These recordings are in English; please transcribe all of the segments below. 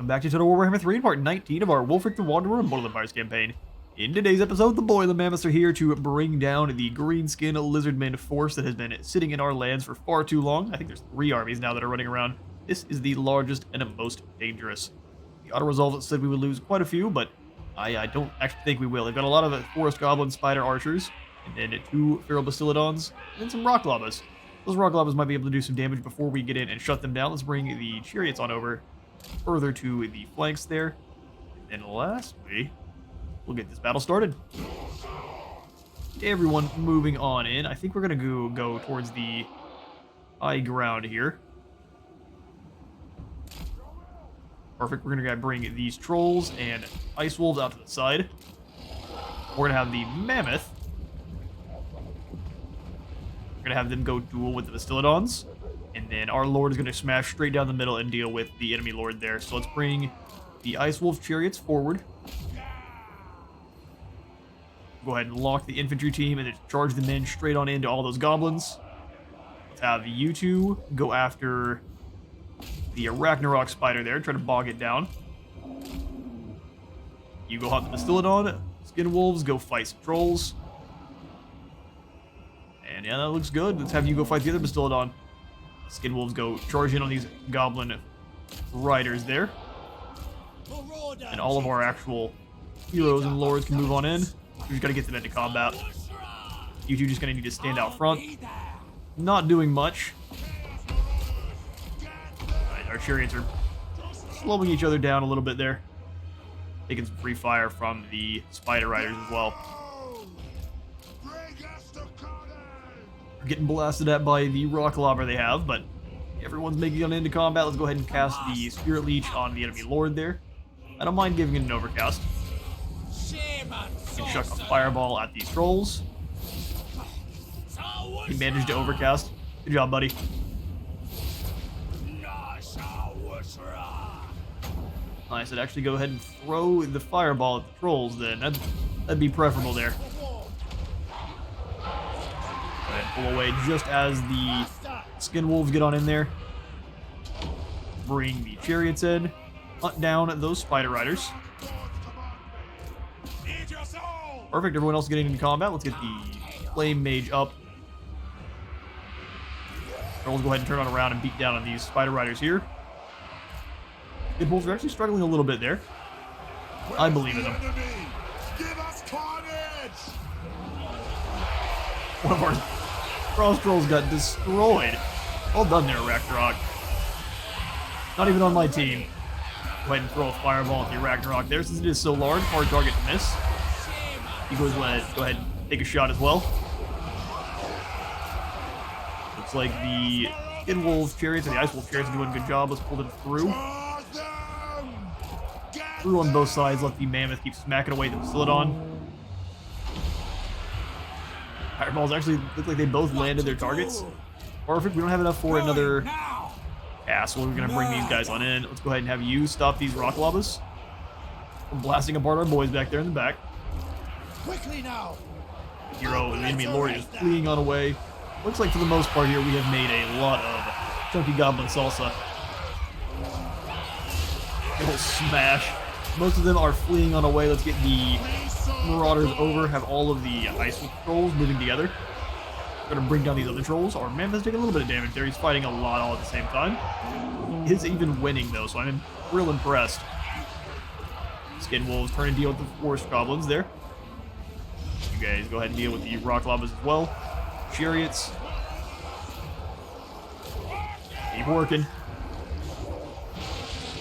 Welcome back to Total Warhammer 3 in part 19 of our Wulfrik the Wanderer and Mortal Empires campaign. In today's episode, the Boy and the Mammoths are here to bring down the Greenskin lizardman force that has been sitting in our lands for far too long. I think there's 3 armies now that are running around. This is the largest and most dangerous. The auto-resolve said we would lose quite a few, but I don't actually think we will. They've got a lot of forest goblin spider archers, and then 2 feral bastillodons, and then some rock llamas. Those rock llamas might be able to do some damage before we get in and shut them down. Let's bring the chariots on over further to the flanks there. And lastly, we'll get this battle started. Everyone moving on in. I think we're going to go towards the high ground here. Perfect. We're going to bring these trolls and ice wolves out to the side. We're going to have the mammoth. We're going to have them go duel with the bastillodons. And then our lord is going to smash straight down the middle and deal with the enemy lord there. So let's bring the ice wolf chariots forward. Go ahead and lock the infantry team and just charge them in straight on into all those goblins. Let's have you two go after the Ragnarok spider there, try to bog it down. You go hunt the bastillodon. Skin wolves go fight some trolls. And yeah, that looks good. Let's have you go fight the other bastillodon. Skin wolves go charge in on these goblin riders there. And all of our actual heroes and lords can move on in. We just gotta get them into combat. You two just gonna need to stand out front. Not doing much. Alright, our chariots are slowing each other down a little bit there. Taking some free fire from the spider riders as well. We're getting blasted at by the rock lobber they have, but everyone's making it into combat. Let's go ahead and cast the Spirit Leech on the enemy lord there. I don't mind giving it an overcast. You can chuck a fireball at these trolls. He managed to overcast. Good job, buddy. Nice. I'd actually go ahead and throw the fireball at the trolls then. That'd be preferable there. Go ahead and pull away just as the skin wolves get on in there. Bring the chariots in. Hunt down those spider riders. Perfect. Everyone else getting into combat. Let's get the flame mage up. Trolls go ahead and turn on around and beat down on these spider riders here. The wolves are actually struggling a little bit there. I believe in them. One of our frost trolls got destroyed. Well done there, Ragnarok. Not even on my team. Go ahead and throw a fireball at the Ragnarok there. Since it is so large, hard target to miss. He goes go ahead and take a shot as well. Looks like the Skin Wolf chariots and the Ice Wolf chariots are doing a good job. Let's pull them through. Through on both sides. Let the Mammoth keep smacking away the Bastillodon. Fireballs actually look like they both landed their targets. Perfect. We don't have enough for another cast, so we're going to bring these guys on in. Let's go ahead and have you stop these rock lobas. We're blasting apart our boys back there in the back. Quickly now. The hero and the enemy lord is fleeing on away. Looks like for the most part here we have made a lot of chunky goblin salsa. It'll smash. Most of them are fleeing on away. Let's get the marauders over. Have all of the ice trolls moving together. Gonna bring down these other trolls. Our mammoth's taking a little bit of damage there. He's fighting a lot all at the same time. He's even winning though, so I'm real impressed. Skin wolves turn and deal with the forest goblins there. You guys go ahead and deal with the rock lobas as well. Chariots. Keep working.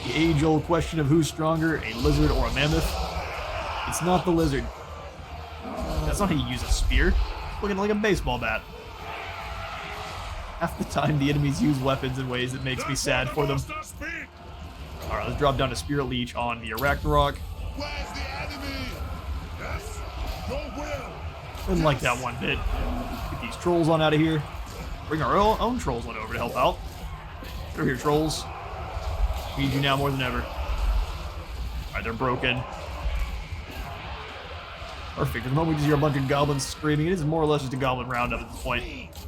The age-old question of who's stronger, a lizard or a mammoth. It's not the lizard. That's not how you use a spear. It's looking like a baseball bat. Half the time the enemies use weapons in ways that makes me sad for them. Alright, let's drop down a Spirit Leech on the Ragnarok. Where's the enemy? Yes, your will. Didn't like that one bit. Get these trolls on out of here. Bring our own trolls on over to help out. Get over here, trolls. We need you now more than ever. Alright, they're broken. Perfect. The moment you hear a bunch of goblins screaming, it is more or less just a goblin roundup at this point.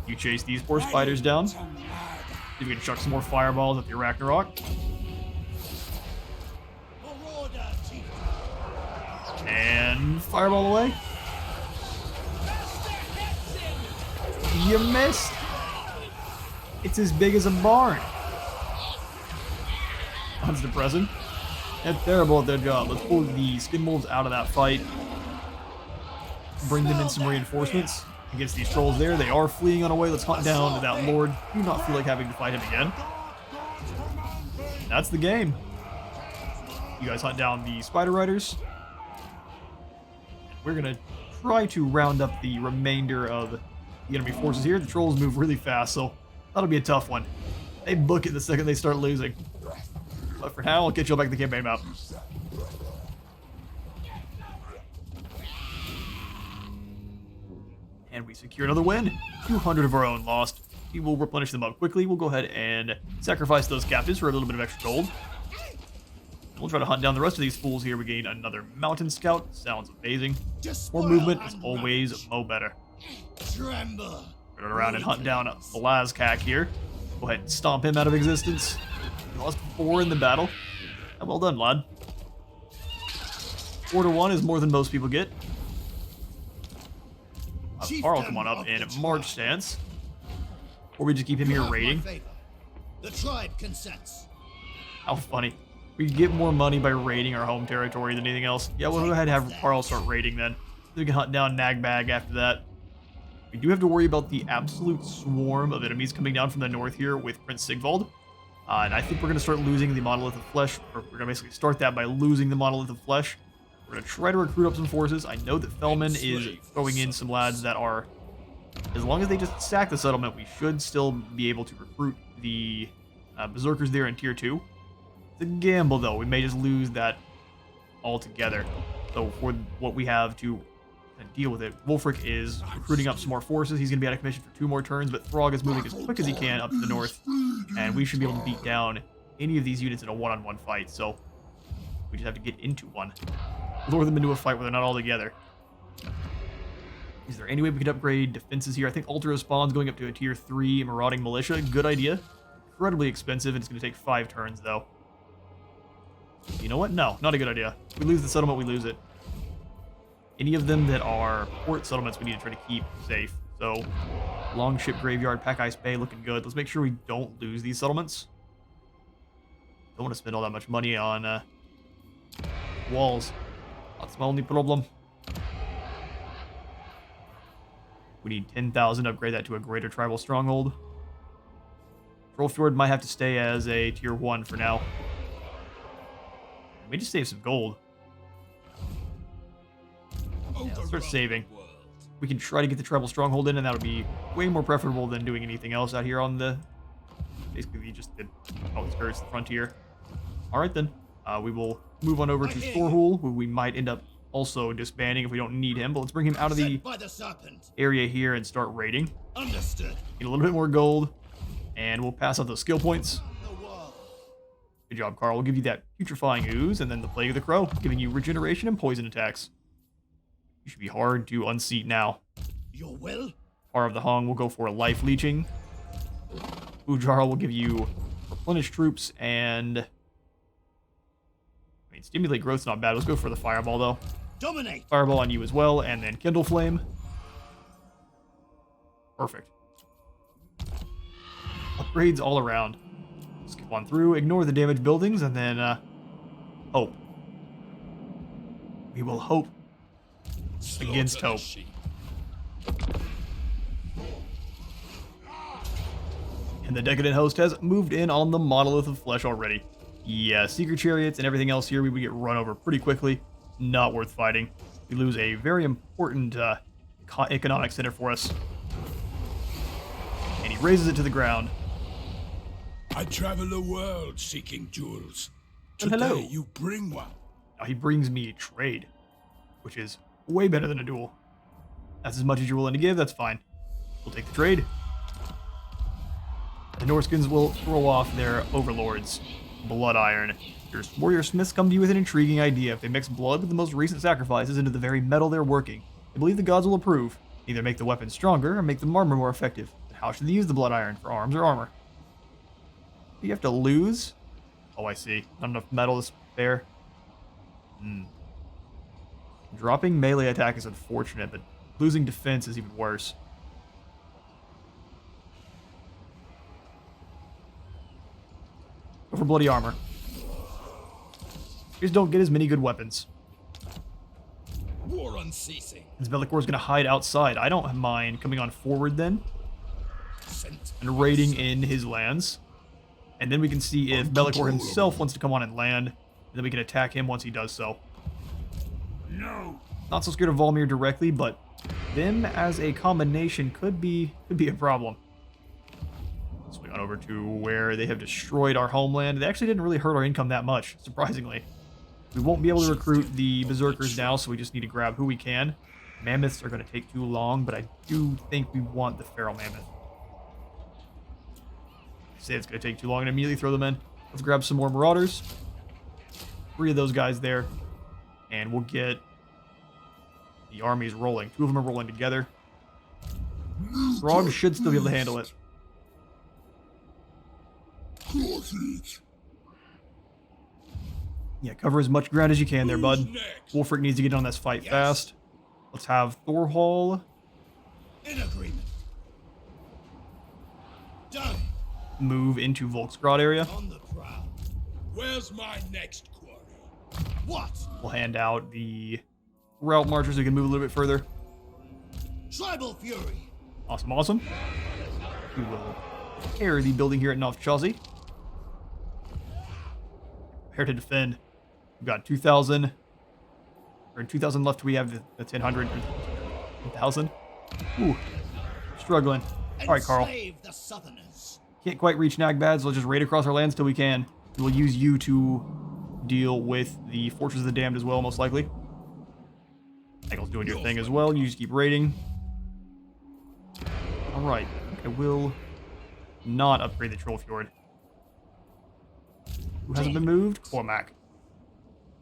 You chase these poor spiders down. See if we can chuck some more fireballs at the Ragnarok. And fireball away. You missed. It's as big as a barn. That's depressing. They're terrible at their job. Let's pull the skin wolves out of that fight. Bring them in some reinforcements against these trolls there. They are fleeing on a way. Let's hunt down that lord. Do not feel like having to fight him again. That's the game. You guys hunt down the spider riders. We're going to try to round up the remainder of the enemy forces here. The trolls move really fast, so that'll be a tough one. They book it the second they start losing. But for now, I'll get you all back to the campaign map. And we secure another win. 200 of our own lost. We will replenish them up quickly. We'll go ahead and sacrifice those captives for a little bit of extra gold. We'll try to hunt down the rest of these fools here. We gain another mountain scout. Sounds amazing. More movement is always mo better. Tremble. Run around and hunt down Blazkak here. Go ahead and stomp him out of existence. He lost 4 in the battle. Well done, lad. 4-1 is more than most people get. Carl, come on up in March stance. Or we just keep him here raiding. The tribe consents. How funny. We get more money by raiding our home territory than anything else. Yeah, we'll go ahead and have Carl start raiding then. We can hunt down Nagbag after that. We do have to worry about the absolute swarm of enemies coming down from the north here with Prince Sigvald. And I think we're going to start losing the Monolith of Flesh. Or we're going to basically start that by losing the Monolith of Flesh. We're going to try to recruit up some forces. I know that Felman is throwing in some lads that are... As long as they just sack the settlement, we should still be able to recruit the Berserkers there in Tier 2. It's a gamble, though. We may just lose that altogether. So for what we have to deal with it, Wulfrik is recruiting up some more forces. He's going to be out of commission for 2 more turns, but Throg is moving as quick as he can up to the north. And we should be able to beat down any of these units in a one-on-one fight. So we just have to get into one. Lure them into a fight where they're not all together. Is there any way we could upgrade defenses here? I think Altar of Spawns going up to a Tier 3 Marauding Militia. Good idea. Incredibly expensive, and it's going to take 5 turns, though. You know what? No, not a good idea. If we lose the settlement, we lose it. Any of them that are port settlements, we need to try to keep safe. So, Longship Graveyard, Pack Ice Bay, looking good. Let's make sure we don't lose these settlements. Don't want to spend all that much money on walls. That's my only problem. We need 10,000 to upgrade that to a Greater Tribal Stronghold. Trollfjord might have to stay as a Tier 1 for now. We just save some gold. Yeah, let's start saving. We can try to get the Tribal Stronghold in, and that would be way more preferable than doing anything else out here on the... Basically, just the outskirts of the frontier. Alright then. We will move on over to Storhul, who we might end up also disbanding if we don't need him. But let's bring him out of the area here and start raiding. Understood. Get a little bit more gold, and we'll pass out those skill points. Good job, Carl. We'll give you that Putrefying Ooze, and then the Plague of the Crow, giving you regeneration and poison attacks. You should be hard to unseat now. Your will? Power of the Hung will go for life leeching. Ujarl will give you replenished troops, and... I mean, stimulate growth's not bad. Let's go for the fireball, though. Dominate. Fireball on you as well, and then Kindle Flame. Perfect. Upgrades all around. Skip on through, ignore the damaged buildings, and then hope. We will hope against hope. And the Decadent Host has moved in on the Monolith of Flesh already. Yeah, Seeker Chariots and everything else here, we would get run over pretty quickly. Not worth fighting. We lose a very important economic center for us. And he raises it to the ground. I travel the world seeking jewels. And Today hello. you bring one. Now he brings me a trade, which is way better than a duel. That's as much as you're willing to give, that's fine. We'll take the trade. The Norskins will throw off their overlords. Blood Iron. Your warrior smiths come to you with an intriguing idea. If they mix blood with the most recent sacrifices into the very metal they're working, they believe the gods will approve. Either make the weapon stronger or make the armor more effective. But how should they use the Blood Iron? For arms or armor? Do you have to lose? Oh, I see. Not enough metal to spare. Dropping melee attack is unfortunate, but losing defense is even worse. Go for bloody armor. Just don't get as many good weapons. War unceasing. As Be'lakor is going to hide outside, I don't mind coming on forward then and raiding in his lands. And then we can see if Be'lakor himself wants to come on and land, and then we can attack him once he does so. No. Not so scared of Volmir directly, but them as a combination could be a problem. Swing on over to where they have destroyed our homeland. They actually didn't really hurt our income that much, surprisingly. We won't be able to recruit the Berserkers now, so we just need to grab who we can. Mammoths are going to take too long, but I do think we want the Feral Mammoth. Say it's going to take too long and immediately throw them in. Let's grab some more Marauders. 3 of those guys there. And we'll get the armies rolling. 2 of them are rolling together. Throg should still be able to handle it. Yeah, cover as much ground as you can there, bud. Wulfrik needs to get on this fight fast. Let's have Thorhall In agreement. Done. move into Volksgrad area. On the prowl. Where's my next quarry? What? We'll hand out the route marchers so we can move a little bit further. Tribal fury. Awesome, awesome. We will tear the building here at Novchazi. Prepare to defend. We've got 2,000. Or 2,000 left. We have the 1,000. 1,000. Ooh. Struggling. Alright, Carl. Enslave the Southerners. Can't quite reach Nagbad, so let's just raid across our lands till we can. We'll use you to deal with the Fortress of the Damned as well, most likely. Eagle's doing your thing as well. You just keep raiding. Alright. I will not upgrade the Troll Fjord. Who hasn't been moved? Cormac.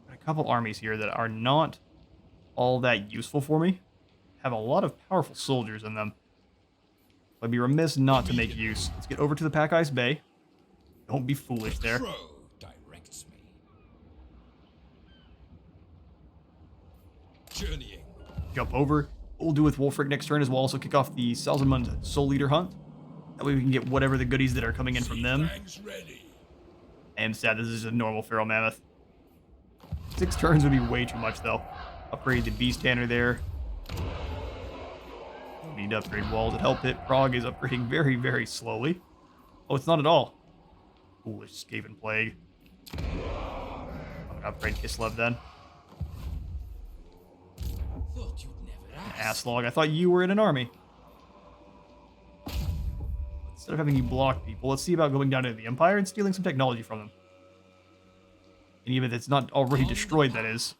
Got a couple armies here that are not all that useful for me. Have a lot of powerful soldiers in them. I'd be remiss not to make use. Let's get over to the Pack Ice Bay. Don't be foolish there. Crow directs me. Journeying. Jump over. What we'll do with Wulfrik next turn is we'll also kick off the SALZENMUND Soul Eater hunt. That way we can get whatever the goodies that are coming in from them. Ready. I am sad this is a normal Feral Mammoth. 6 turns would be way too much though. Upgrade the Beast Tanner there. Don't need to upgrade walls at Hell Pit. Prague is upgrading very, very slowly. Oh, it's not at all. Foolish Skaven Plague. I'm gonna upgrade Kislev then. Thought you'd never ask. Asslog, I thought you were in an army. Instead of having you block people, let's see about going down into the Empire and stealing some technology from them. And even if it's not already destroyed, that is.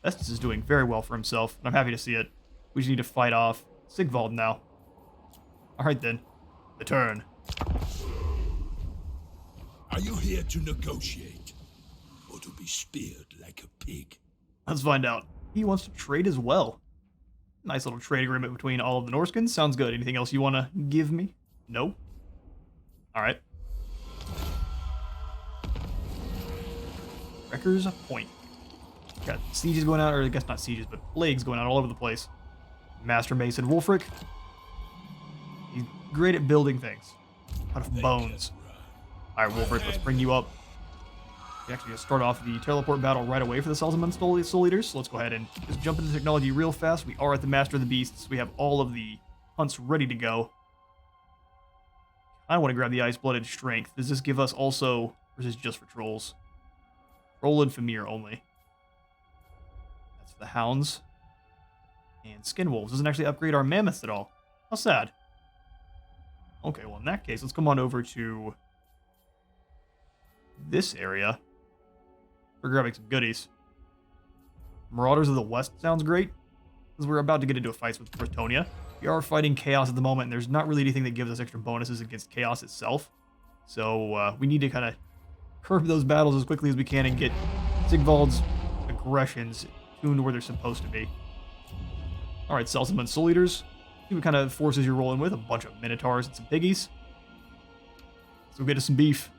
Estes is doing very well for himself, and I'm happy to see it. We just need to fight off Sigvald now. Alright then. The turn. Are you here to negotiate? Or to be speared like a pig? Let's find out. He wants to trade as well. Nice little trade agreement between all of the Norskins. Sounds good. Anything else you want to give me? No? Alright. Wrecker's Point. Got sieges going out, or I guess not sieges, but plagues going out all over the place. Master Mason Wulfrik. He's great at building things. Out of bones. Alright, Wulfrik, let's bring you up. We actually just start off the teleport battle right away for the SALZENMUND Soul Eaters. So let's go ahead and just jump into technology real fast. We are at the Master of the Beasts. We have all of the hunts ready to go. I want to grab the Ice-Blooded Strength. Does this give us also, or is this just for trolls? Troll and Famir only. That's the Hounds. And Skin Wolves. Doesn't actually upgrade our Mammoths at all. How sad. Okay, well in that case, let's come on over to this area. We're grabbing some goodies. Marauders of the West sounds great, because we're about to get into a fight with Britonia. We are fighting Chaos at the moment, and there's not really anything that gives us extra bonuses against Chaos itself. So we need to kind of curb those battles as quickly as we can and get Sigvald's aggressions tuned where they're supposed to be. Alright, SALZENMUND Soul Eaters. See what kind of forces you're rolling with. A bunch of Minotaurs and some piggies. Let's go get us some beef.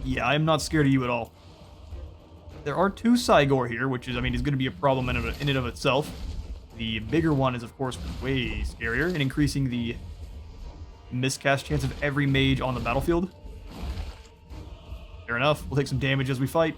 Yeah, I am not scared of you at all. There are 2 Cygor here, which is, I mean, is going to be a problem in and of itself. The bigger one is, of course, way scarier and increasing the miscast chance of every mage on the battlefield. Fair enough. We'll take some damage as we fight.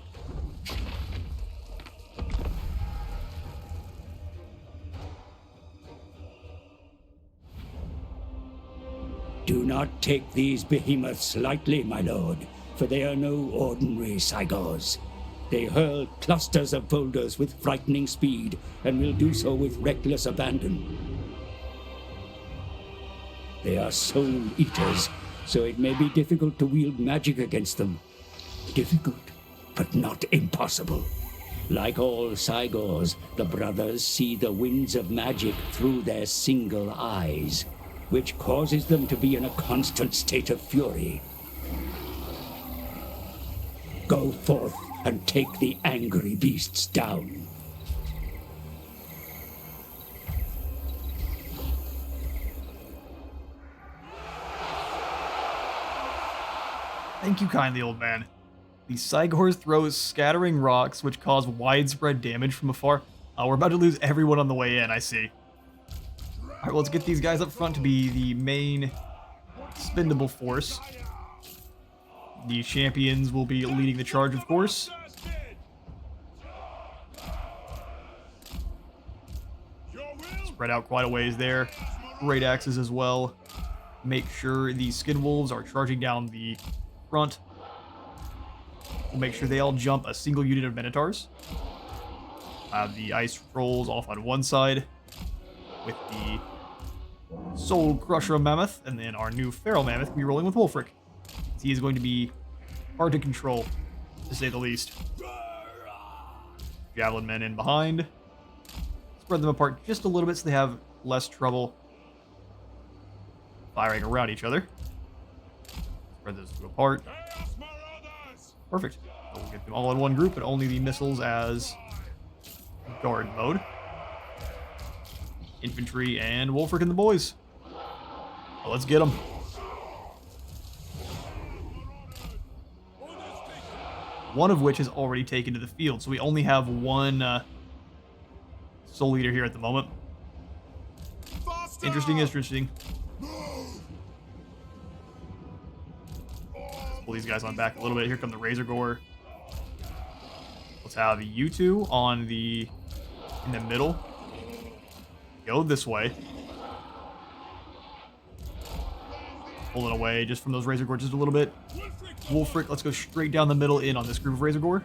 Do not take these behemoths lightly, my lord, for they are no ordinary Cygors. They hurl clusters of boulders with frightening speed, and will do so with reckless abandon. They are soul eaters, so it may be difficult to wield magic against them. Difficult, but not impossible. Like all Cygors, the brothers see the winds of magic through their single eyes, which causes them to be in a constant state of fury. Go forth and take the angry beasts down. Thank you kindly, old man. The Cygors throw scattering rocks, which cause widespread damage from afar. We're about to lose everyone on the way in, I see. Alright, well, let's get these guys up front to be the main spendable force. The champions will be leading the charge, of course. Spread out quite a ways there. Great axes as well. Make sure the skin wolves are charging down the front. We'll make sure they all jump a single unit of minotaurs. Have the ice trolls off on one side with the soul crusher mammoth, and then our new feral mammoth will be rolling with Wulfrik. He is going to be hard to control, to say the least. Javelin men in behind. Spread them apart just a little bit so they have less trouble firing around each other. Spread those two apart. Perfect. So we'll get them all in one group, but only the missiles as guard mode. Infantry and Wulfrik and the boys. Well, let's get them. One of which has already taken to the field, so we only have one soul leader here at the moment. Interesting, interesting. Pull these guys on back a little bit. Here come the Razor Gore. Let's have you two on in the middle. Go this way. Pull it away just from those Razor Gore just a little bit. Wulfrik, let's go straight down the middle in on this group of Razor Gore.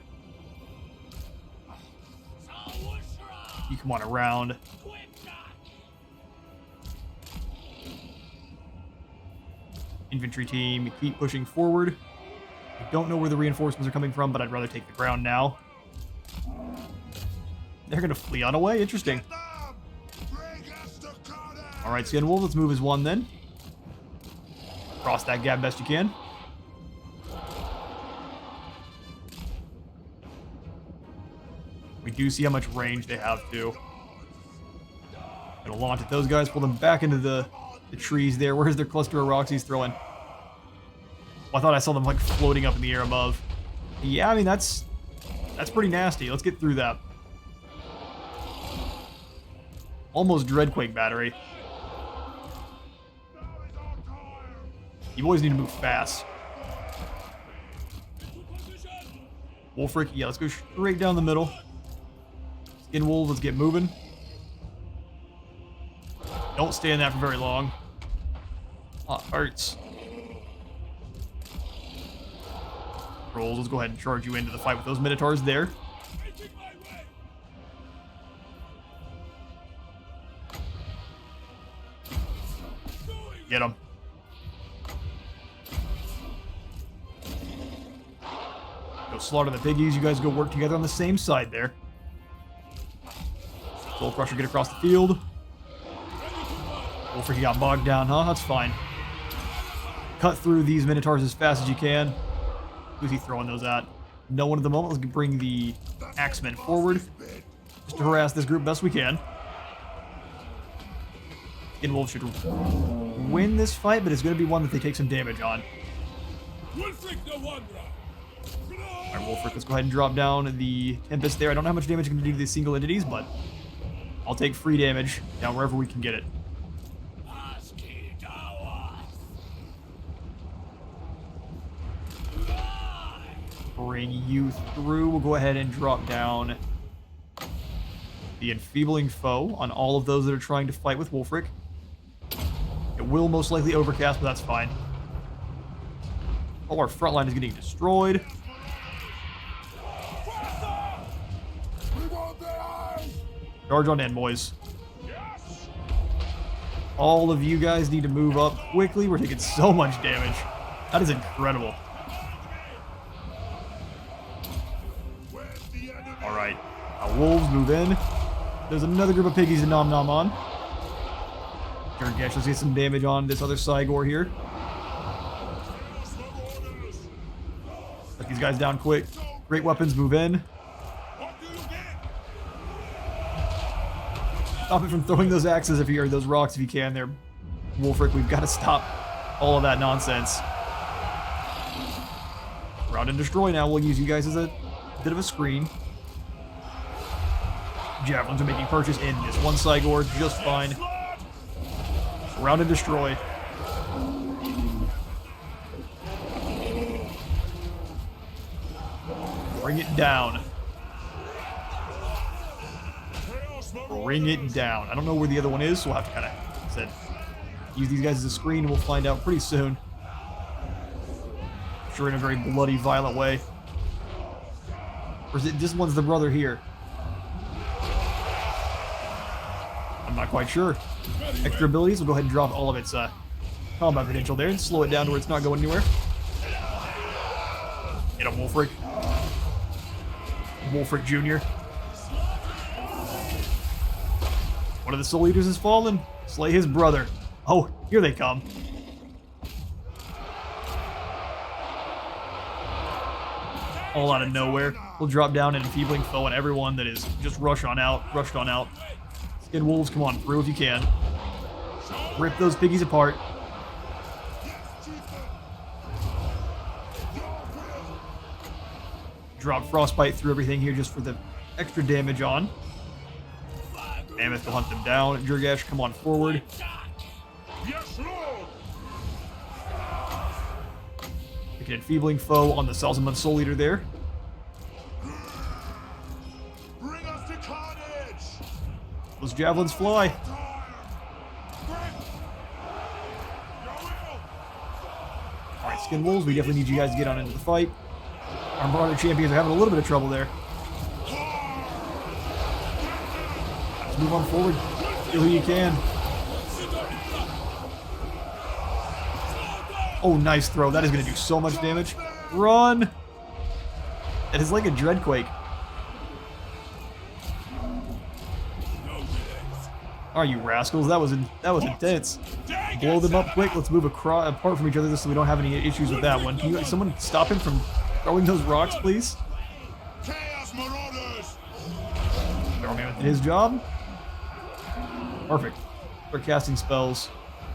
You come on around. Infantry team, keep pushing forward. I don't know where the reinforcements are coming from, but I'd rather take the ground now. They're going to flee on away. Interesting. Alright, Skin Wolf, let's move as one then. Cross that gap best you can. We do see how much range they have, too. Gonna launch at those guys, pull them back into the trees there. Where's their cluster of rocks he's throwing? Oh, I thought I saw them, like, floating up in the air above. Yeah, I mean, that's pretty nasty. Let's get through that. Almost Dreadquake battery. You boys need to move fast. Wulfrik, yeah, let's go straight down the middle. Skin Wolves, let's get moving. Don't stay in that for very long. Oh, it hurts. Trolls, let's go ahead and charge you into the fight with those Minotaurs there. Get them. Go slaughter the piggies. You guys go work together on the same side there. Soul Crusher get across the field. Wulfrik, you got bogged down, huh? That's fine. Cut through these Minotaurs as fast as you can. Who's he throwing those at? No one at the moment. Let's bring the Axemen forward. Just to harass this group best we can. Skin Wolf should win this fight, but it's going to be one that they take some damage on. Alright, Wulfrik. Let's go ahead and drop down the Tempest there. I don't know how much damage it can do to these single entities, but I'll take free damage down wherever we can get it. Bring you through. We'll go ahead and drop down the Enfeebling Foe on all of those that are trying to fight with Wulfrik. It will most likely overcast, but that's fine. Oh, our front line is getting destroyed. Charge on in, boys. All of you guys need to move up quickly. We're taking so much damage. That is incredible. Alright. Wolves move in. There's another group of piggies to nom nom on. Jurgash, let's get some damage on this other Cygor here. Let these guys down quick. Great weapons move in. Stop it from throwing those axes if you or those rocks if you can there. Wulfrik, we've got to stop all of that nonsense. Round and destroy now. We'll use you guys as a bit of a screen. Javelins are making purchase in this one Cygor just fine. Round and destroy. Bring it down. Bring it down. I don't know where the other one is, so we'll have to kind of use these guys as a screen, and we'll find out pretty soon. Sure, in a very bloody, violent way. Or is it this one's the brother here? I'm not quite sure. Extra abilities, we'll go ahead and drop all of its combat potential there and slow it down to where it's not going anywhere. Get him, Wulfrik. Wulfrik Jr. One of the Soul Eaters has fallen. Slay his brother. Oh, here they come. All out of nowhere. We'll drop down an Enfeebling Foe on everyone that is just rushed on out. Skin Wolves, come on through if you can. Rip those piggies apart. Drop Frostbite through everything here just for the extra damage on. Mammoth will hunt them down. Jurgash, come on forward. Make an Enfeebling Foe on the SALZENMUND Soul Eater there. Bring us to carnage. Those javelins fly. Alright, Skin Wolves, we definitely need you guys to get on into the fight. Our Marauder champions are having a little bit of trouble there. Let's move on forward. Kill who you can. Oh, nice throw. That is going to do so much damage. Run! It is like a Dreadquake. Are you rascals? That was intense. Blow them up quick. Let's move apart from each other so we don't have any issues with that one. Can someone stop him from throwing those rocks, please? Chaos Marauders. His job. Perfect. Start casting spells.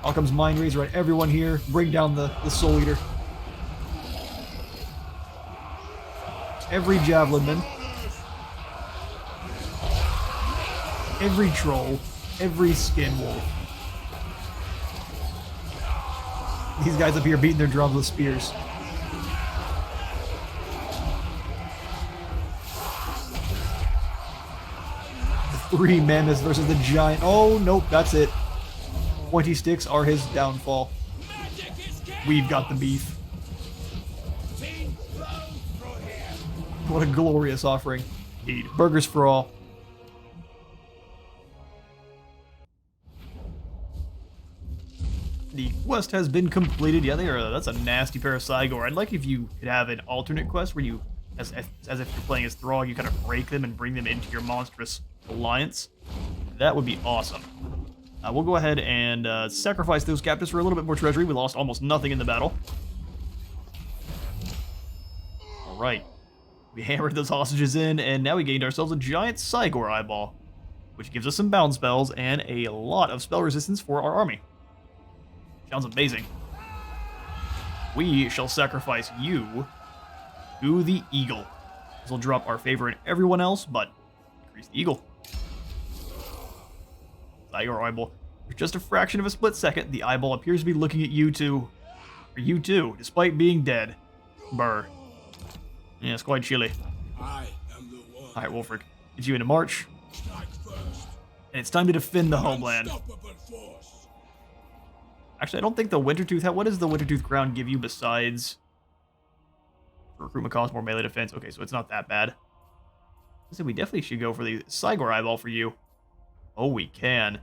Out comes Mind Razor on everyone here. Bring down the Soul Eater. Every Javelin Man. Every Troll. Every Skin Wolf. These guys up here beating their drums with spears. The 3 mammoths versus the giant. Oh, nope, that's it. Pointy sticks are his downfall. We've got the beef. What a glorious offering. Indeed. Burgers for all. The quest has been completed. Yeah, that's a nasty pair of Cygor. I'd like if you could have an alternate quest where you, as if you're playing as Thrall, you kind of break them and bring them into your monstrous alliance. That would be awesome. We'll go ahead and sacrifice those captives for a little bit more treasury. We lost almost nothing in the battle. Alright. We hammered those hostages in, and now we gained ourselves a giant Cygor eyeball, which gives us some bound spells and a lot of spell resistance for our army. Sounds amazing. We shall sacrifice you to the eagle. This will drop our favor in everyone else, but increase the eagle. Tiger eyeball. For just a fraction of a split second, the eyeball appears to be looking at you two. For you too, despite being dead. Brr. Yeah, it's quite chilly. I am the one. Alright, Wulfrik. It's you into March. Strike first. And it's time to defend the homeland. Unstoppable force. Actually, I don't think the Wintertooth... What does the Wintertooth crown give you besides... Recruitment cost, more melee defense. Okay, so it's not that bad. So we definitely should go for the Sigor eyeball for you. Oh, we can.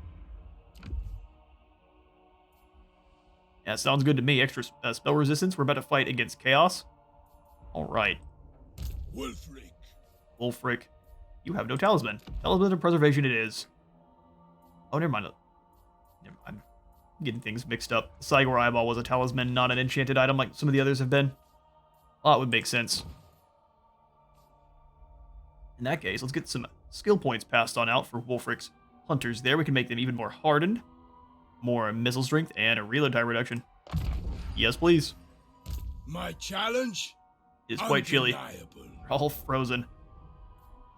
Yeah, sounds good to me. Extra spell resistance. We're about to fight against Chaos. Alright. Wulfrik. Wulfrik. You have no talisman. Talisman of preservation it is. Oh, never mind. I'm getting things mixed up. The Sigor eyeball was a talisman, not an enchanted item like some of the others have been. Oh, that would make sense. In that case, let's get some skill points passed on out for Wulfrik's hunters there. We can make them even more hardened, more missile strength, and a reload time reduction. Yes, please. My challenge? It's quite chilly. Undeniable. We're all frozen.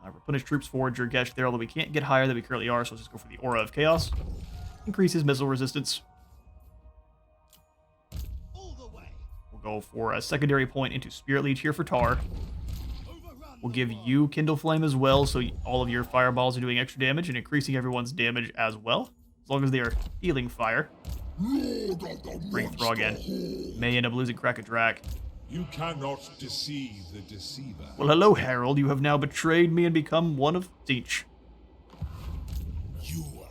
Replenish troops forward Jurgesh there, although we can't get higher than we currently are, so let's just go for the Aura of Chaos. Increase his missile resistance. We'll go for a secondary point into Spirit Leech here for Tar. We'll give you Kindle Flame as well, so all of your fireballs are doing extra damage and increasing everyone's damage as well, as long as they are healing fire. Bring Throg in. May end up losing Krakatrak. You cannot deceive the deceiver. Well, hello, Harold. You have now betrayed me and become one of each.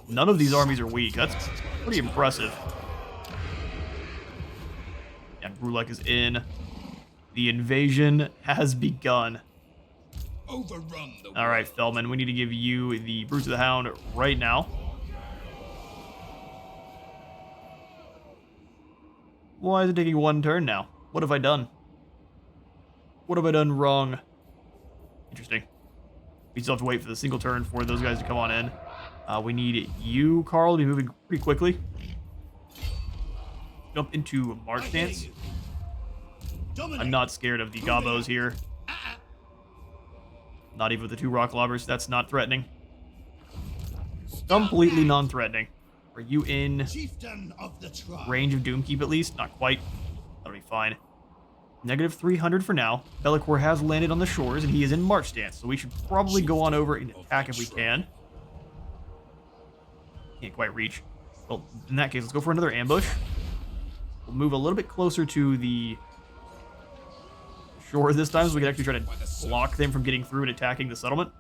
None of these armies are weak. That's pretty impressive. And Brulek is in. The invasion has begun. Overrun the All right, Feldman, we need to give you the Brutes of the Hound right now. Why is it taking one turn now? What have I done? What have I done wrong? Interesting. We still have to wait for the single turn for those guys to come on in. We need you, Carl, to be moving pretty quickly. Jump into March Stance. I'm not scared of the Gobos here. Not even with the 2 Rock Lobbers. That's not threatening. Completely non-threatening. Are you in range of Doomkeep at least? Not quite. That'll be fine. Negative 300 for now. Bellicor has landed on the shores, and he is in March Stance, so we should probably go on over and attack if we can. Can't quite reach. Well, in that case, let's go for another ambush. We'll move a little bit closer to the shore this time, so we can actually try to block them from getting through and attacking the settlement.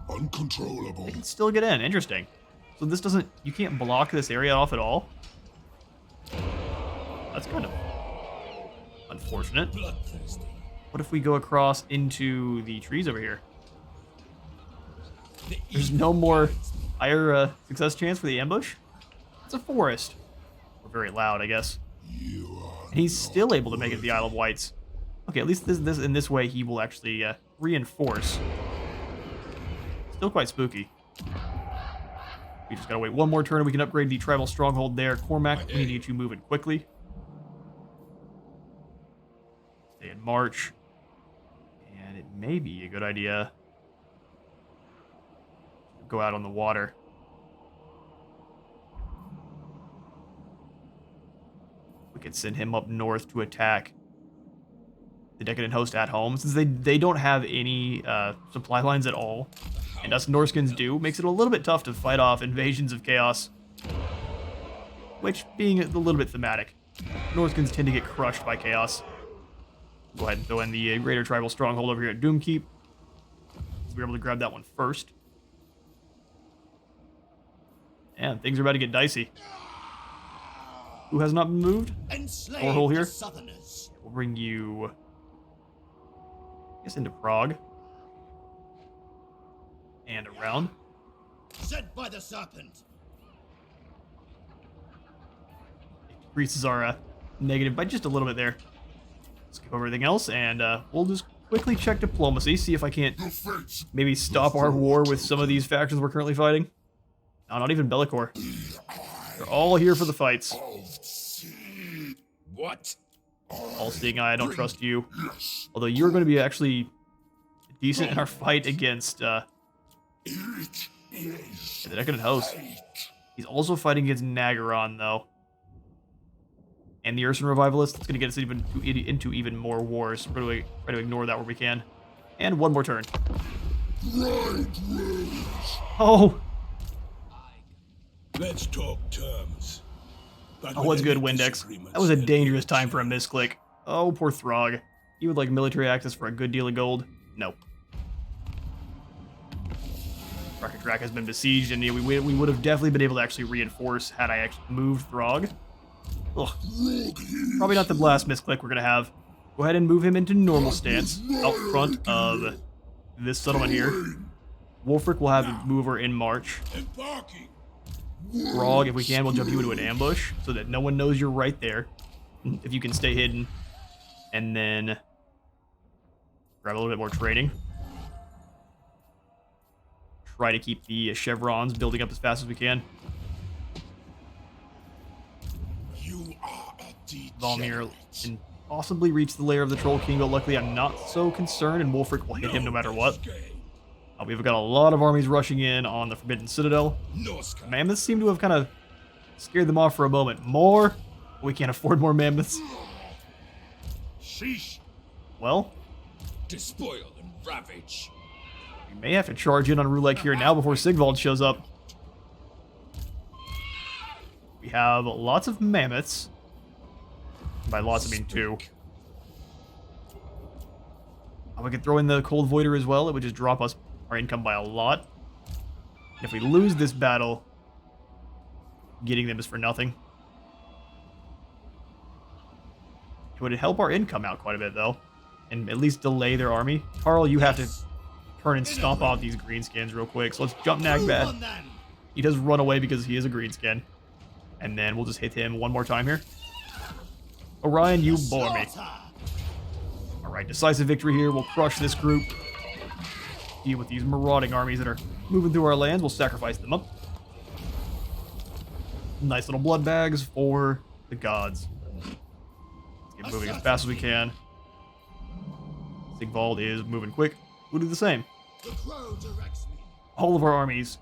Uncontrollable. They can still get in. Interesting. So this doesn't... You can't block this area off at all? That's kind of unfortunate. What if we go across into the trees over here? There's no more higher success chance for the ambush? It's a forest. We're very loud, I guess. And he's still able to make it to the Isle of Wights. Okay, at least this in this way he will actually reinforce. Still quite spooky. We just gotta wait one more turn and we can upgrade the tribal stronghold there. Cormac, we need to get you moving quickly. Stay in March. And it may be a good idea to go out on the water. We could send him up north to attack the Decadent Host at home, since they don't have any supply lines at all, and us Norskins do, makes it a little bit tough to fight off invasions of chaos, which, being a little bit thematic, Norskins tend to get crushed by chaos. Go ahead and throw in the Greater Tribal Stronghold over here at Doomkeep, so we're able to grab that one first. And things are about to get dicey. Who has not been moved? Warhol here. We'll bring you... into Prague and around. Sent by the serpent. It decreases our negative by just a little bit there. Skip over everything else, and we'll just quickly check diplomacy, see if I can't maybe stop our war with some of these factions we're currently fighting. No, not even Bellicor. They're all here for the fights. What? All-seeing eye, I don't trust you. Although you're going to be actually decent in our fight against the Decadent Host. He's also fighting against Nagaron, though. And the Urson Revivalist. It's going to get us into even more wars. We're going to try to ignore that where we can. And one more turn. Oh! Let's talk terms. Oh, what's good, Windex? That was a dangerous time for a misclick. Oh, poor Throg. You would like military access for a good deal of gold? Nope. Rocket Track has been besieged, and we would have definitely been able to actually reinforce had I actually moved Throg. Ugh. Probably not the last misclick we're going to have. Go ahead and move him into normal stance out front of this settlement here. Wulfrik will have a mover in March. Throg, if we can, we'll jump you into an ambush so that no one knows you're right there. If you can stay hidden. And then grab a little bit more training. Try to keep the chevrons building up as fast as we can. You are a Valmir can possibly reach the lair of the Troll King, but luckily I'm not so concerned, and Wulfrik will hit him no matter what. We've got a lot of armies rushing in on the Forbidden Citadel. Mammoths seem to have kind of scared them off for a moment. More? We can't afford more mammoths. Sheesh. Well, Despoil and ravage. we may have to charge in on Rulek here now before Sigvald shows up. We have lots of mammoths. By lots, I mean 2. We could throw in the Cold Voider as well. It would just drop us our income by a lot. If we lose this battle, getting them is for nothing. It would help our income out quite a bit, though. And at least delay their army. Carl, you have to turn and stomp off these greenskins real quick. So let's jump Nagbad. He does run away because he is a greenskin. And then we'll just hit him one more time here. Orion, you bore me. Alright, decisive victory here. We'll crush this group. Deal with these marauding armies that are moving through our lands. We'll sacrifice them up. Nice little blood bags for the gods. Let's get moving as fast as we can. Sigvald is moving quick. We'll do the same. All of our armies.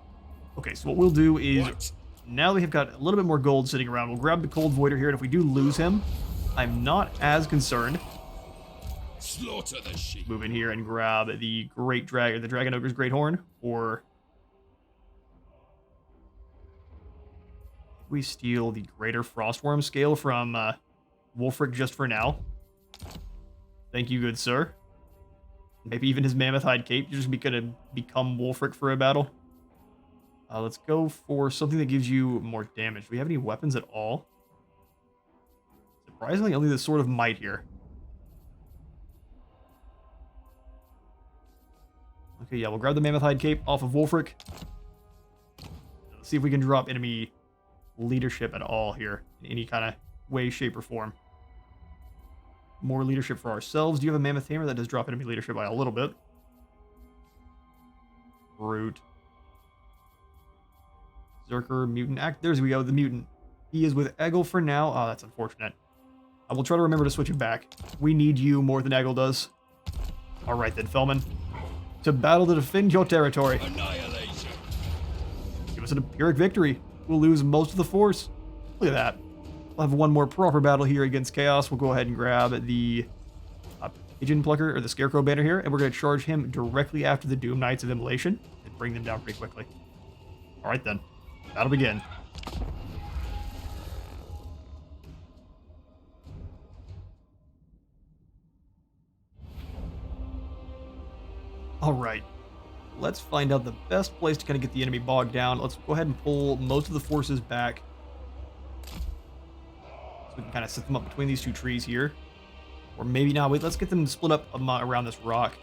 Okay, so what we'll do is, now that we've got a little bit more gold sitting around, we'll grab the Cold Voider here, and if we do lose him, I'm not as concerned. Slaughter the sheep. Move in here and grab the Dragon Ogre's Great Horn, or we steal the Greater Frostworm Scale from Wulfrik just for now. Thank you, good sir. Maybe even his Mammoth Hide Cape. You're just gonna become Wulfrik for a battle. Let's go for something that gives you more damage. Do we have any weapons at all? Surprisingly, only the Sword of Might here. Okay, yeah, we'll grab the Mammoth Hide Cape off of Wulfrik. Let's see if we can drop enemy leadership at all here, in any kind of way, shape, or form. More leadership for ourselves. Do you have a Mammoth Hammer? That does drop enemy leadership by a little bit. Brute. Zerker, Mutant. There's we go, the Mutant. He is with Eggle for now. Oh, that's unfortunate. I will try to remember to switch him back. We need you more than Eggle does. Alright then, Fellman. To battle to defend your territory. Annihilation. Give us an Pyrrhic victory. We'll lose most of the force. Look at that. We'll have one more proper battle here against Chaos. We'll go ahead and grab the Pigeon Plucker, or the Scarecrow banner here, and we're going to charge him directly after the Doom Knights of Immolation and bring them down pretty quickly. Alright then. That'll begin. Alright. Let's find out the best place to kind of get the enemy bogged down. Let's go ahead and pull most of the forces back. So we can kind of set them up between these two trees here. Or maybe not. Wait, let's get them split up around this rock.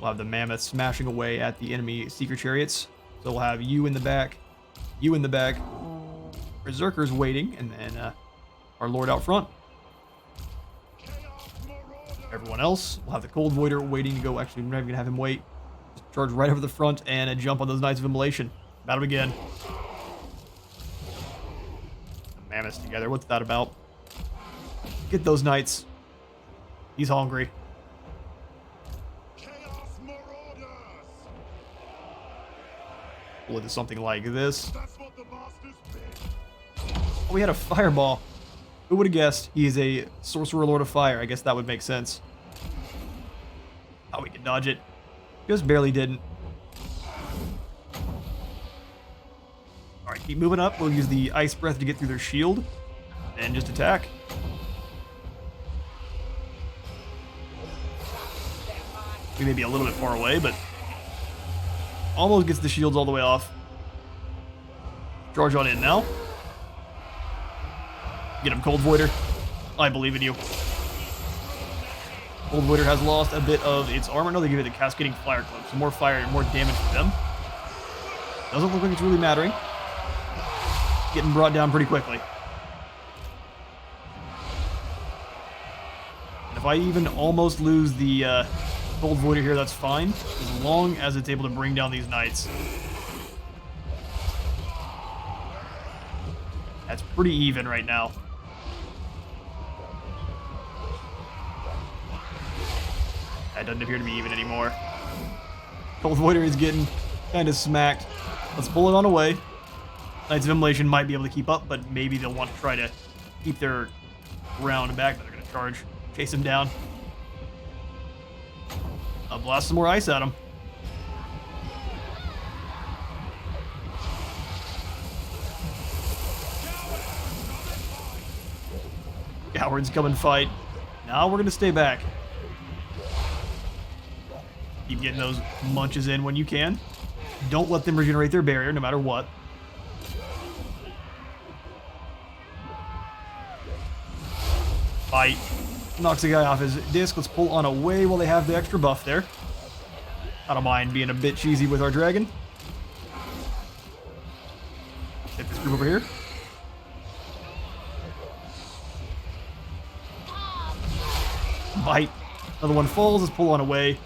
We'll have the mammoths smashing away at the enemy Seeker Chariots. So we'll have you in the back, you in the back, Berserkers waiting, and then our Lord out front. Everyone else, we'll have the Cold Voider waiting to go. Actually, we're not even going to have him wait. Just charge right over the front and jump on those Knights of Immolation. Battle begin. The mammoths together, what's that about? Get those Knights. He's hungry. with something like this. That's what the masters bid. Oh, we had a fireball. Who would have guessed he is a sorcerer lord of fire? I guess that would make sense. Oh, we can dodge it. Just barely didn't. Alright, keep moving up. We'll use the ice breath to get through their shield. And just attack. We may be a little bit far away, but almost gets the shields all the way off. Charge on in now. Get him, Cold Voider. I believe in you. Cold Voider has lost a bit of its armor. No, they give it the Cascading Fire Cloak. So more fire and more damage for them. Doesn't look like it's really mattering. Getting brought down pretty quickly. And if I even almost lose the Cold Voider here, that's fine. As long as it's able to bring down these knights. That's pretty even right now. That doesn't appear to be even anymore. Cold Voider is getting kind of smacked. Let's pull it on away. Knights of Immolation might be able to keep up, but maybe they'll want to try to keep their round back, but they're going to charge. Chase him down. I'll blast some more ice at him. Cowards come and fight. Now we're going to stay back. Keep getting those munches in when you can. Don't let them regenerate their barrier, no matter what. Fight. Knocks the guy off his disc. Let's pull on away while they have the extra buff there. I don't mind being a bit cheesy with our dragon. Hit this group over here. Bite. Another one falls. Let's pull on away.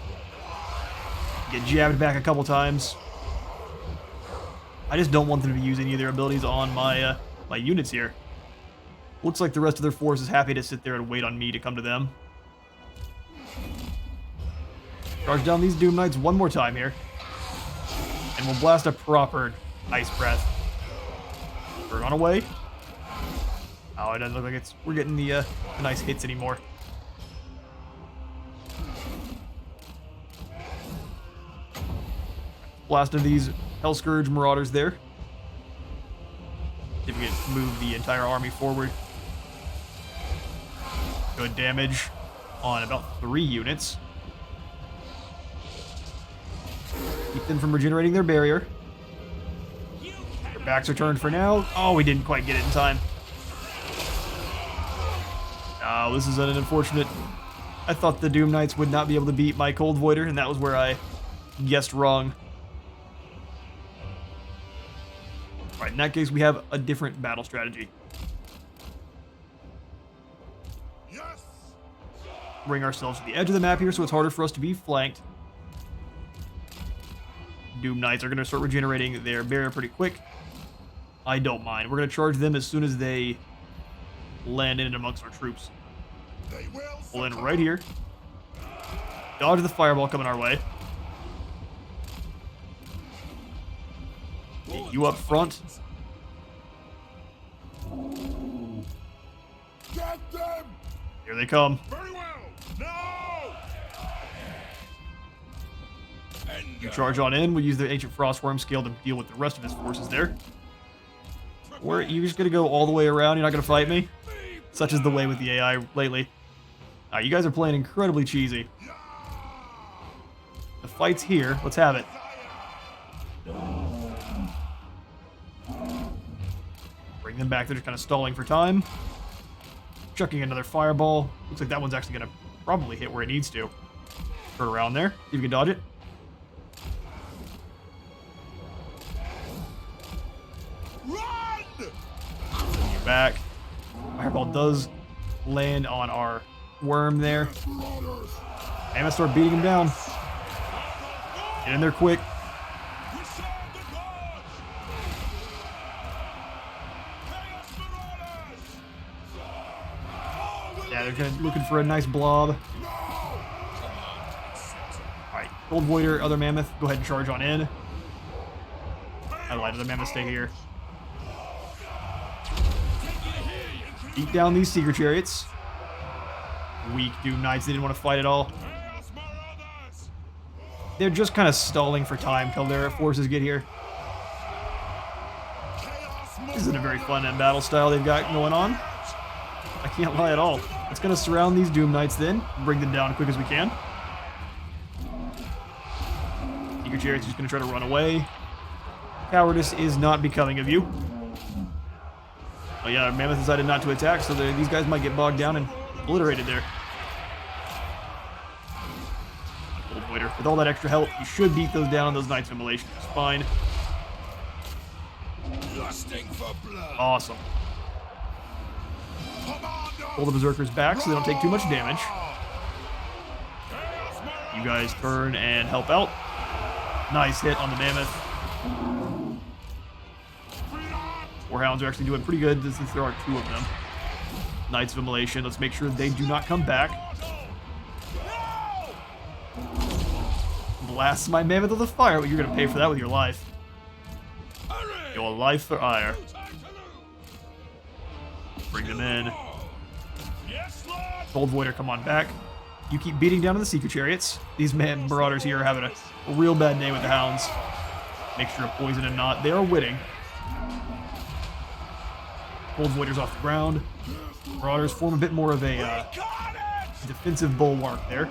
Get jabbed back a couple times. I just don't want them to be using any of their abilities on my my units here. Looks like the rest of their force is happy to sit there and wait on me to come to them. Charge down these Doom Knights one more time here. And we'll blast a proper Ice Breath. Burn on away. Oh, it doesn't look like we're getting the nice hits anymore. Blast of these Hell Scourge Marauders there. See if we can move the entire army forward. Good damage on about 3 units. Keep them from regenerating their barrier. Their backs are turned for now. Oh, we didn't quite get it in time. Oh, this is an unfortunate. I thought the Doom Knights would not be able to beat my Cold Voider, and that was where I guessed wrong. Alright, in that case, we have a different battle strategy. Yes! Bring ourselves to the edge of the map here so it's harder for us to be flanked. Doom Knights are going to start regenerating their barrier pretty quick. I don't mind. We're going to charge them as soon as they land in amongst our troops. They will Pull in right here. Dodge the fireball coming our way. Get you up front. Get them! Here they come. Very well! No! You charge on in. We'll use the Ancient Frostworm scale to deal with the rest of his forces there. Or you just gonna go all the way around? You're not gonna fight me? Such is the way with the AI lately. You guys are playing incredibly cheesy. The fight's here. Let's have it. Bring them back. They're just kind of stalling for time. Chucking another fireball. Looks like that one's actually going to probably hit where it needs to. Turn around there. See if you can dodge it. Run! Send you back. Fireball does land on our worm there. I'm gonna start beating him down. Get in there quick. We serve the gods! Chaos Marauders! Yeah, they're kind of looking for a nice blob. Alright, Gold Voider, other mammoth, go ahead and charge on in. Pay let the mammoth stay here. Beat down these Seeker Chariots. Weak Doom Knights, they didn't want to fight at all. They're just kind of stalling for time till their forces get here. This isn't a very fun battle style they've got going on. I can't lie at all. It's going to surround these Doom Knights then, bring them down as quick as we can. Seeker Chariots just going to try to run away. Cowardice is not becoming of you. Oh yeah, Mammoth decided not to attack, so these guys might get bogged down and obliterated there. With all that extra health, you should beat those down. Those Knights of Immolation is fine. Awesome. Pull the Berserkers back so they don't take too much damage. You guys turn and help out. Nice hit on the Mammoth. Warhounds are actually doing pretty good since there are 2 of them. Knights of Immolation, let's make sure they do not come back. Blast my Mammoth with the fire, but you're going to pay for that with your life. Your life for ire. Bring them in. Cold Voider, come on back. You keep beating down to the Seeker Chariots. These Marauders here are having a real bad day with the Hounds. Make sure to poison and not. They are winning. Cold Voider's off the ground. Marauders form a bit more of a defensive bulwark there.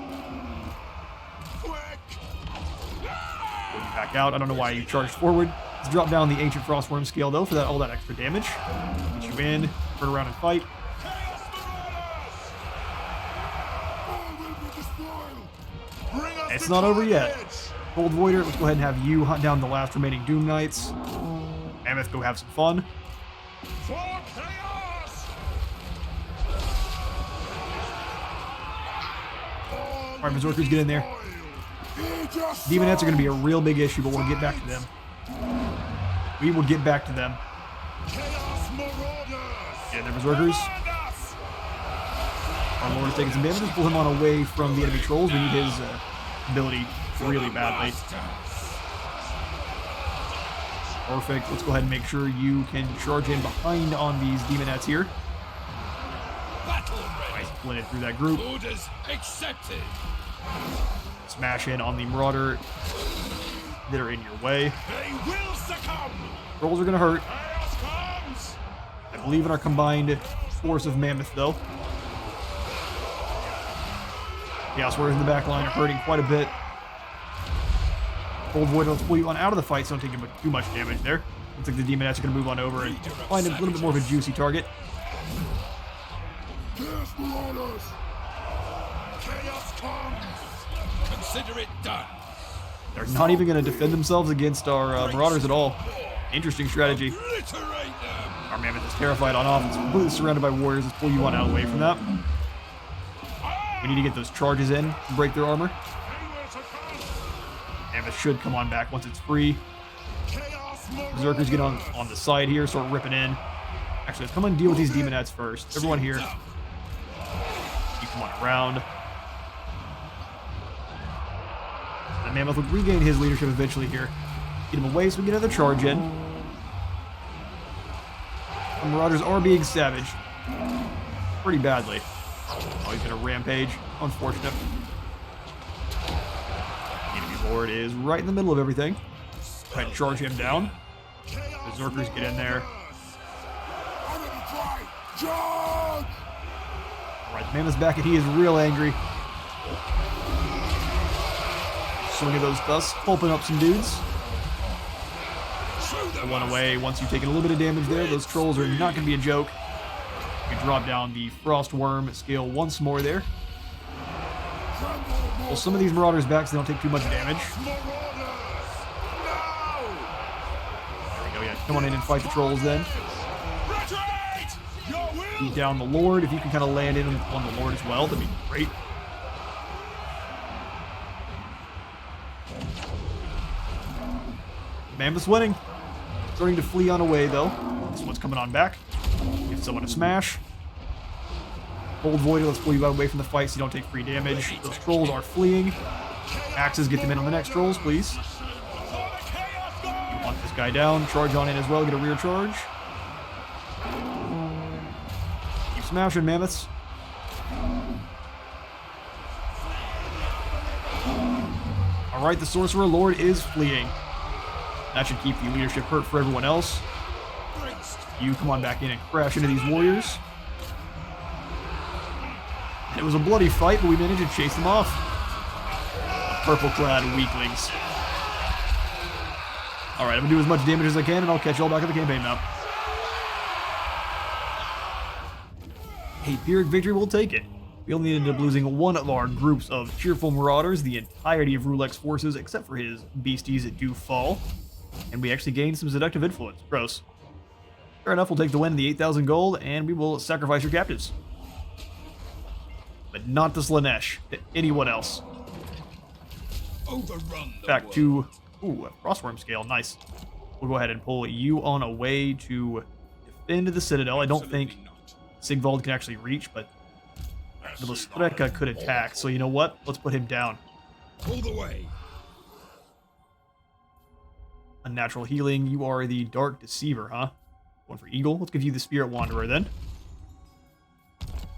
Back out. I don't know why you charged forward. Let's drop down the Ancient Frostworm scale, though, for all that extra damage. Get you in, turn around and fight. It's not over yet. Cold Voider, let's go ahead and have you hunt down the last remaining Doom Knights. Mammoth, go have some fun. Alright, Berserkers, get in there. Demonettes are going to be a real big issue, but we'll get back to them. We will get back to them. Yeah, they're Berserkers. Our Lord is taking some damage. Let's pull him on away from the enemy trolls. We need his ability really badly. Perfect. Let's go ahead and make sure you can charge in behind on these Demonettes here. Nice, split it through that group. Orders accepted. Smash in on the Marauder that are in your way. They will succumb. Trolls are going to hurt. I believe in our combined force of Mammoth, though. Chaos Warriors in the back line are hurting quite a bit. Cold Void, let's pull you on out of the fight so don't take too much damage there. Looks like the Demonettes are going to move on over and find a little bit more of a juicy target. Consider it done. They're not even going to defend themselves against our Marauders at all. Interesting strategy. Our Mammoth is terrified on offense, completely surrounded by warriors. Let's pull you on out away from that. We need to get those charges in and break their armor. Mammoth should come on back once it's free. Berserkers get on the side here, start ripping in. Actually, let's come and deal with these Demonettes first. Everyone here. You come on around. The Mammoth will regain his leadership eventually here. Get him away so we get another charge in. The Marauders are being savaged. Pretty badly. Oh, he's gonna rampage. Unfortunate. Enemy Lord is right in the middle of everything. Go ahead and charge him down. Berserkers get in there. Alright, Mammoth's back and he is real angry. Swinging those thus, pulping up some dudes. One away. Once you've taken a little bit of damage there, those trolls are not going to be a joke. You can drop down the Frost Worm skill once more there. Pull some of these Marauders back so they don't take too much damage. There we go, yeah. Come on in and fight the trolls then. Beat down the Lord. If you can kind of land in on the Lord as well, that'd be great. Mammoth's winning. Starting to flee on away, though. This one's coming on back. Give someone a smash. Cold Void, let's pull you out away from the fight so you don't take free damage. Those trolls are fleeing. Axes, get them in on the next trolls, please. You want this guy down. Charge on in as well. Get a rear charge. Keep smashing, mammoths. Alright, the Sorcerer Lord is fleeing. That should keep the leadership hurt for everyone else. You come on back in and crash into these warriors. And it was a bloody fight, but we managed to chase them off. Purple-clad weaklings. Alright, I'm going to do as much damage as I can, and I'll catch you all back at the campaign map. A Pyrrhic victory will take it. We only ended up losing one of our groups of cheerful marauders. The entirety of Rulek's forces, except for his beasties, do fall. And we actually gained some seductive influence. Gross. Fair enough, we'll take the win, the 8,000 gold, and we will sacrifice your captives. But not to Slanesh, to anyone else. Overrun the Back world. to... Ooh, a Frostworm scale, nice. We'll go ahead and pull you on a way to defend the Citadel. I don't think Sigvald can actually reach, but the Lestreka could attack, so you know what? Let's put him down. All the way. Unnatural healing, you are the Dark Deceiver, huh? One for Eagle. Let's give you the Spirit Wanderer then.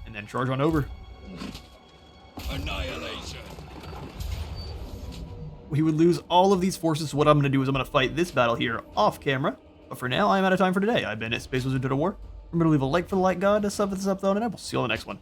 And then charge on over. Annihilation. We would lose all of these forces, so what I'm going to do is I'm going to fight this battle here off camera. But for now, I'm out of time for today. I've been at Space Wizard War. Remember to leave a like for the like god, a sub for the sub though, and I will see you on the next one.